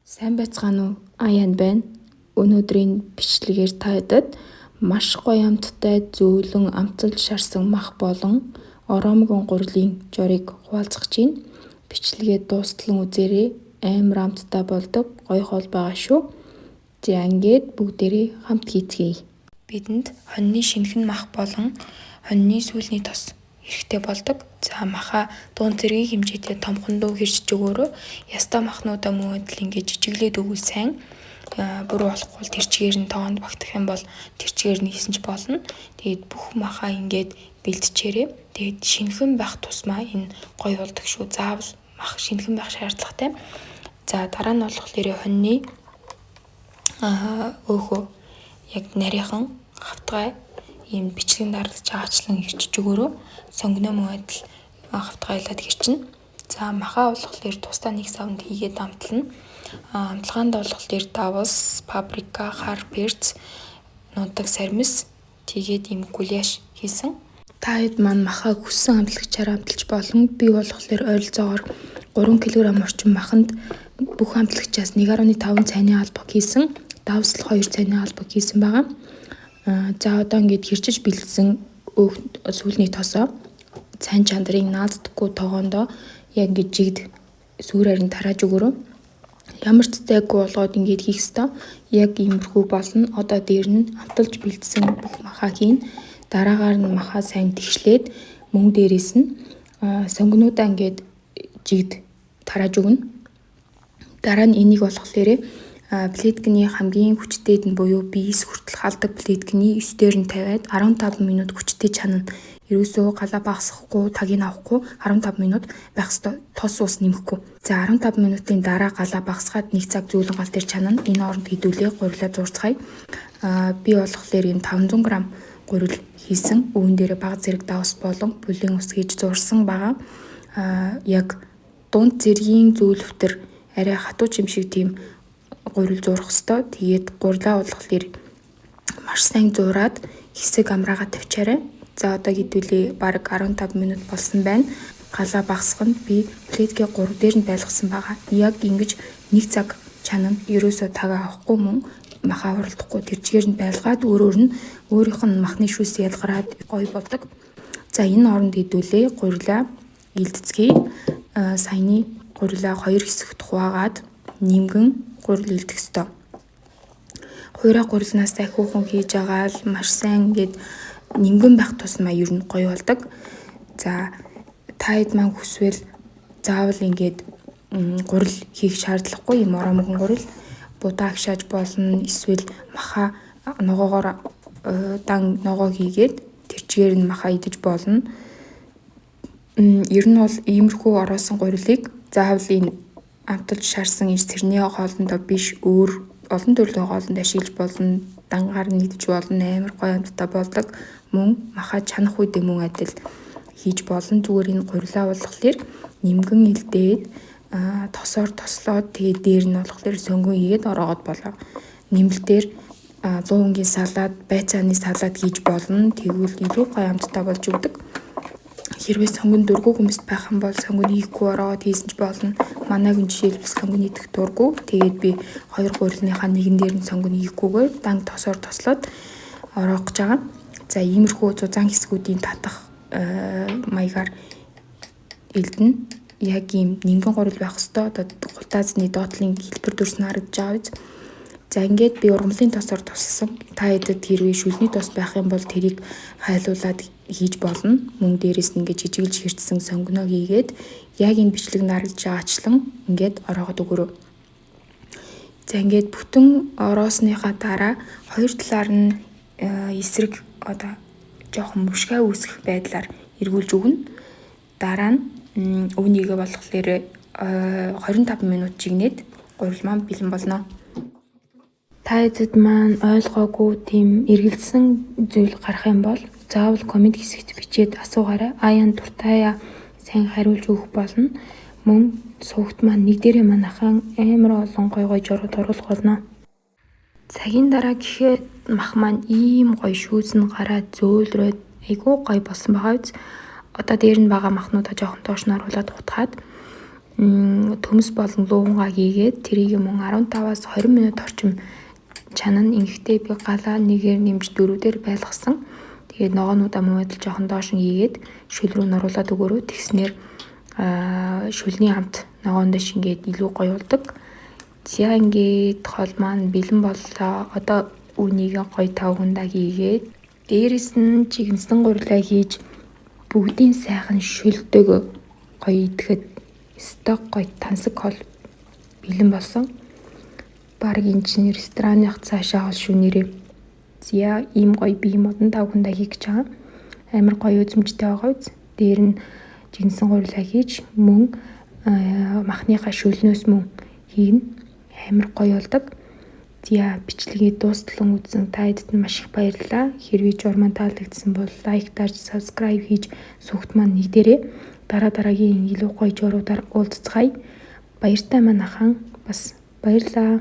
Сайн байцгаана уу? Аян байна. Өнөөдрийн бичлэгээр таадаг маш гоё амттай зөөлөн амталж шарсан мах болон оромгон гурилын журыг хуваалцах чинь бичлэгээ дуустал үзээрэй. Амар амттай болдог гоё хоол байгаа шүү. За ингээд бүгдээрээ хамт хийцгээе. Бидэнд хоньны шинэхэн мах болон хоньны сүүлний тос хэрэгтэй болдог. За маха дуун зэргийн хэмжээтэй томхон дуу хэрчж өгөөрөө ястаа махнуудаа мөн адил ингээд жижиглээд өгвөл сайн. Бүр болохгүй тэрчгээр нь тоонд багтах юм бол тэрчгээр нь хийсэн ч болно. Тэгээд бүх махаа ингээд бэлтжээрээ. Тэгээд шинэхэн байх тусмаа энэ гоё болдог шүү. Заавал мах шинэхэн байх шаардлагатай. За дараа нь болохоор хоньны өөхөө яг нарийнхан хавтгай ийм бичлэгэн дарлаж байгаачлан хэрчж өгөөрөө сонгоно мөн адил хавтгайлаад хэрчнэ. За махаа болохоор тусдаа нэг савнд хийгээд амтлана. Амтлагаанд болохоор давс, паприка, хар перц, нутаг сармис тэгээд ийм гуляш хийсэн. Та хэд маань махаа хүссэн амтлагчаар амталж болно. Би болохоор ойролцоогоор 3 кг орчим маханд бүх амтлагчаас 1.5 цайны албаг хийсэн. Давс 2 цайны албаг хийсэн байгаа. За одоо ингээд хэрчиж бэлдсэн сүүлний тосоо цайн чандрыг нааздаггүй тогоондоо яг ингээд жигд сүүрээр нь тарааж өгөрөө. Ямар ч зайгүй болгоод ингээд хийх ёстой. Яг иймэрхүү болно. Одоо дээр нь амталж бэлдсэн бүх махаа хийн. Дараагаар нь махаа сайн тэгшлээд мөн дээрээс нь сонгонуудаа ингээд жигд тарааж өгнө. Дараа нь энийг болохоор плиткний хамгийн хүчтэйд нь буюу биес хүртэл халдаг плиткний 9 дээр нь тавиад 15 минут хүчтэй чанана. Ерөөсөө галаа багасгахгүй, тагийг авахгүй 15 минут байх ёстой. Тос ус нэмэхгүй. За 15 минутын дараа галаа багасгаад 1 цаг зөөлөн гал дээр чанана. Энэ оронд хэдүүлээ гурилаа зурцгаая. Би болохоор энэ 500 г гурил хийсэн. Өвөн дээр бага зэрэг давс болон бүлийн ус хийж зурсан байгаа. Яг дунд зэргийн зөөлөвтөр арай хатуу юм шиг тийм гурил зурах ёстой. Тэгээд гурилаа болохоор маш сайн зураад хэсэг амраагаа тавьчаарай. За одоо хэдүүлээ бараг 15 минут болсон байна. Галаа багасганд би плитгээ 3 дээр нь байлгасан байгаа. Яг ингэж 1 цаг чанана. Ерөөсөө тагаа авахгүй мөн махаа уралдахгүй тэрчгээр нь байлгаад өөрийнх нь махны шүүс ялгараад гоё болдог. За энэ оронд хэдүүлээ гурилаа илдэцгээе. Саяны гурилаа 2 хэсэгт хуваагаад нимгэн гурил илдэх ёстой. Хуурай гурилнаас дахиухан хийж байгаа л маш сайн ингээд нимгэн байх тусмаа ер нь гоё болдог. За та хэд маань хүсвэл заавал ингээд гурил хийх шаардлагагүй юм оромгон гурил будаа агшааж болно. Эсвэл маха ногоогоор дан ногоо хийгээд тэрчгээр нь маха идэж болно. Ер нь бол иймэрхүү ороосон гурилыг заавал энэ амталж шарсан иш цэрний хоолндоо биш өөр олон төрлийн хоолнд ашиглаж болно. Дангаар нэгдэж болно. Амар гоё амттай болдог. Мөн маха чанах үедээ мөн адил хийж болно. Зүгээр энэ гурилаа болохоор нимгэн илдээд тосоор тослоод тэгээд дээр нь болохоор сөнгөн хийгээд ороогод болоо. Нэмэлтээр 100 салаад, байцааны салаад хийж болно. Тэгвэл илүү гоё амттай болж өгдөг. Хэрвээ сонгон дургүй хүмүүст байх юм бол сонгон хийхгүй ороогод хийсэн ч болно. Манайгийн жишээлбэл сонгон идэх дургүй. Тэгээд би 2 гурилныхаа нэгэн дээр нь сонгон хийхгүйгээр дан тосоор тослоод ороох гэж байгаа. За иймэрхүү зузаан хэсгүүдийн татах маягаар элдэнэ. Яг ийм нимгэн гурил байх ёстой. Одоо гултаазны доотлын хэлбэр дүрс нь харагдаж байгаа биз. За ингээд би ургамлын тосоор туссан. Та хэдэд хэрвээ шүлний тос байх юм бол тэрийг хайлуулад хийж болно. Мөн дээрээс нь ингээд жижиглж хэрчсэн сонгоно хийгээд яг энэ бичлэг наргалж байгаачлан ингээд ороогод өгөрөө. За ингээд бүтэн ороосныхаа дараа хоёр талаар нь эсрэг одоо жоохон мөшгөө үүсгэх байдлаар эргүүлж өгнө. Дараа нь өвнийгээ болохоор 25 минут жигнээд гурил маань бэлэн болно. Та хэдэд маань ойлгоогүй тийм эргэлзсэн зүйл гарах юм бол заавал комент хэсэгт бичээд асуугаарай. Аян дуртаяа сайн хариулж өгөх болно. Мөн суугт маань нэг дээрээ манайхан амар олон гой журууд оруулах болно. Цагийн дараа гэхэд мах маань ийм гоё шүүс нь гараад зөөлрөөд айгүй гоё болсон байгаа биз. Одоо дээр нь байгаа махнуудаа жоохон доош нь оруулаад утгаад төмс болон луугангаа хийгээд тэрийг мөн 15-аас 20 минут орчим чанан ингэхдээ би галаа нэгээр нэмж 4-дээр байлгасан. Тэгээд ногоонуудаа муудал жоохон доош нь хийгээд шүл рүү оруулаад өгөөрөө тэгснээр шүлний хамт ногоондоо шингээд илүү гоё болдог. За ингээд хол маань бэлэн боллоо. Одоо үүнийг гоё тавгандаа хийгээд дээрэс нь жигэнсэн гурилаа хийж бүгдийн сайхан шүлдэг гоё идэхэд сток гоё тансаг хол бэлэн болсон. Бараг энэ чинь рестораныг цаашаа хол шүнээрээ. За ийм гоё бие модон тавгандаа хийх гэж байгаа. Амар гоё үзмжтэй байгаа үз. Дээр нь жигэнсэн гурилаа хийж мөн махныхаа шүлнөөс мөн хийн амар гоё болдог. За бичлэгийг дуусталan үзсэн та хэдд нь маш их баярлалаа. Хэрвээ журман таалагдсан бол лайк дарж subscribe хийж сүхт маань нэгдээрээ дараагийн илүү гоё журуудаар уулзцгаая. Баяртай маань ахын бас баярлалаа.